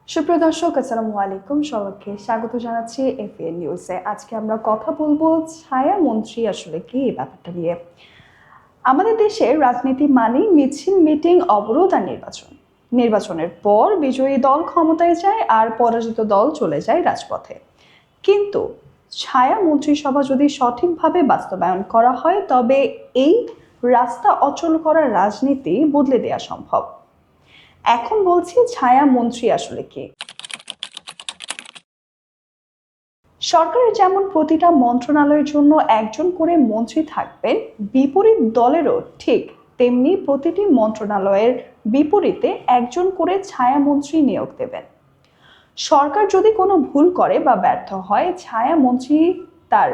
সুপ্রিয় দর্শক, আসসালামু আলাইকুম। সবাইকে স্বাগত জানাচ্ছি এফবিএন নিউজে। আজকে আমরা কথা বলবো ছায়া মন্ত্রী আসলে কি, এই ব্যাপারটা নিয়ে। আমাদের দেশের রাজনীতি মানেই মিছিল, মিটিং, অবরোধ আর নির্বাচন। নির্বাচনের পর বিজয়ী দল ক্ষমতায় যায় আর পরাজিত দল চলে যায় রাজপথে। কিন্তু ছায়া মন্ত্রিসভা যদি সঠিকভাবে বাস্তবায়ন করা হয়, তবে এই রাস্তা অচল করার রাজনীতি বদলে দেওয়া সম্ভব। এখন বলছি ছায়া মন্ত্রী আসলে কি। সরকারের যেমন প্রতিটা মন্ত্রণালয়ের জন্য একজন করে মন্ত্রী থাকবেন, বিপরীত দলেরও ঠিক তেমনি প্রতিটি মন্ত্রণালয়ের বিপরীতে একজন করে ছায়া মন্ত্রী নিয়োগ দেবেন। সরকার যদি কোনো ভুল করে বা ব্যর্থ হয়, ছায়া মন্ত্রী তার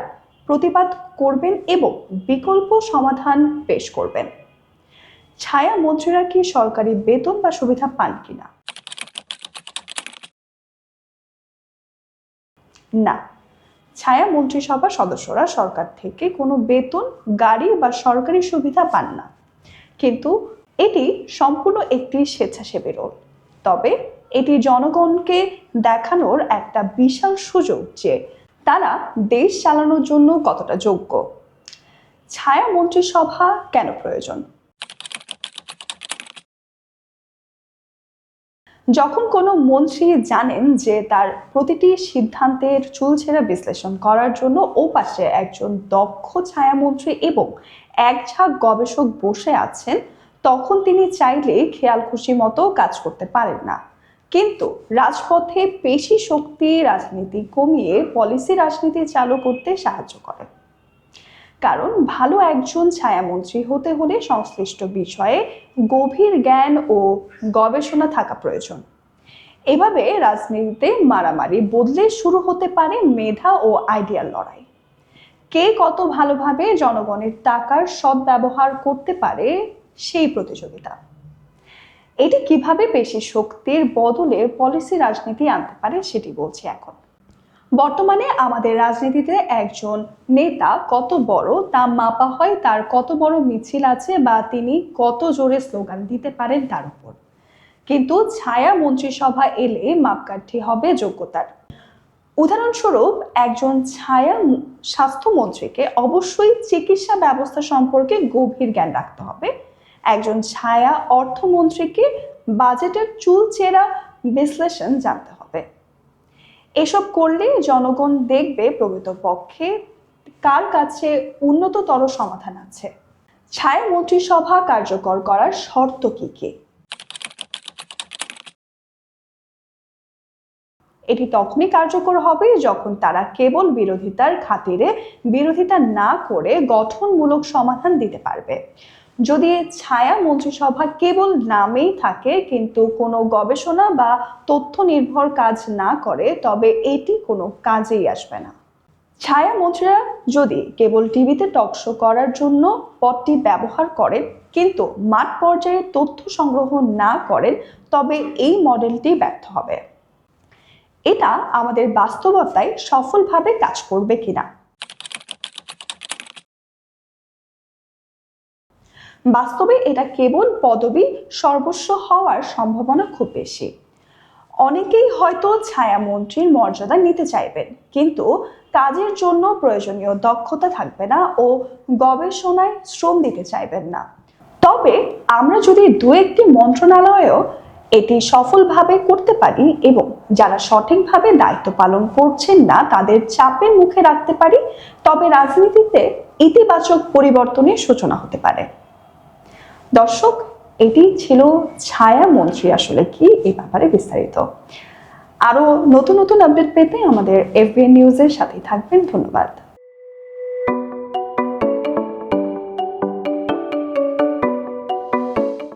প্রতিবাদ করবেন এবং বিকল্প সমাধান পেশ করবেন। ছায়া মন্ত্রীরা কি সরকারি বেতন বা সুবিধা পান কিনা? না, ছায়া মন্ত্রিসভার সদস্যরা সরকার থেকে কোনো বেতন, গাড়ি বা সরকারি সুবিধা পান না। কিন্তু এটি সম্পূর্ণ একটি স্বেচ্ছাসেবী রোল। তবে এটি জনগণকে দেখানোর একটা বিশাল সুযোগ যে তারা দেশ চালানোর জন্য কতটা যোগ্য। ছায়া মন্ত্রিসভা কেন প্রয়োজন? যখন কোনো মন্ত্রী জানেন যে তার প্রতিটি সিদ্ধান্তের চুলচেরা বিশ্লেষণ করার জন্য ওপাশে একজন দক্ষ ছায়ামন্ত্রী এবং এক ঝাঁক গবেষক বসে আছেন, তখন তিনি চাইলে খেয়াল খুশি মতো কাজ করতে পারেন না। কিন্তু রাজপথে পেশি শক্তি রাজনীতি কমিয়ে পলিসি রাজনীতি চালু করতে সাহায্য করে। কারণ ভালো একজন ছায়ামন্ত্রী হতে হলে সংশ্লিষ্ট বিষয়ে গভীর জ্ঞান ও গবেষণা থাকা প্রয়োজন। এভাবে রাজনীতিতে মারামারি বদলে শুরু হতে পারে মেধা ও আইডিয়াল লড়াই। কে কত ভালোভাবে জনগণের টাকার সদ্ব্যবহার করতে পারে সেই প্রতিযোগিতা। এটি কিভাবে পেশি শক্তির বদলে পলিসি রাজনীতি আনতে পারে সেটি বলছি এখন। বর্তমানে আমাদের রাজনীতিতে একজন নেতা কত বড় তা মাপা হয় তার কত বড় মিছিল আছে বা তিনি কত জোরে স্লোগান দিতে পারেন তার উপর। কিন্তু ছায়া মন্ত্রিসভা এলে মাপকাঠি হবে যোগ্যতার। উদাহরণস্বরূপ, একজন ছায়া স্বাস্থ্যমন্ত্রীকে অবশ্যই চিকিৎসা ব্যবস্থা সম্পর্কে গভীর জ্ঞান রাখতে হবে। একজন ছায়া অর্থমন্ত্রীকে বাজেটের চুলচেরা বিশ্লেষণ জানতে হবে। এসব করলে জনগণ দেখবে প্রকৃতপক্ষে কার কাছে উন্নততর সমাধান আছে। ছায়া মন্ত্রিসভা কার্যকর করার শর্ত কি কি? এটি তখনই কার্যকর হবে যখন তারা কেবল বিরোধিতার খাতিরে বিরোধিতা না করে গঠনমূলক সমাধান দিতে পারবে। যদি ছায়া মন্ত্রিসভা কেবল নামেই থাকে কিন্তু কোনো গবেষণা বা তথ্য নির্ভর কাজ না করে, তবে এটি কোনো কাজেই আসবে না। ছায়া মন্ত্রীরা যদি কেবল টিভিতে টকশো করার জন্য পদটি ব্যবহার করেন কিন্তু মাঠ পর্যায়ে তথ্য সংগ্রহ না করেন, তবে এই মডেলটি ব্যর্থ হবে। এটা আমাদের বাস্তবতায় সফলভাবে কাজ করবে কিনা? বাস্তবে এটা কেবল পদবি সর্বস্ব হওয়ার সম্ভাবনা খুব বেশি। অনেকেই হয়তো ছায়ামন্ত্রীর মর্যাদা নিতে চাইবেন, কিন্তু কাজের জন্য প্রয়োজনীয় দক্ষতা থাকবে না ও গবেষণায় শ্রম দিতে চাইবেন না। তবে আমরা যদি দু একটি মন্ত্রণালয়েও এটি সফলভাবে করতে পারি এবং যারা সঠিকভাবে দায়িত্ব পালন করছেন না তাদের চাপের মুখে রাখতে পারি, তবে রাজনীতিতে ইতিবাচক পরিবর্তনের সূচনা হতে পারে। দর্শক, এটি ছিল ছায়া মন্ত্রী আসলে কি, এই ব্যাপারে বিস্তারিত। আরো নতুন নতুন আপডেট পেতে আমাদের এফবিএন নিউজের সাথেই থাকবেন। ধন্যবাদ।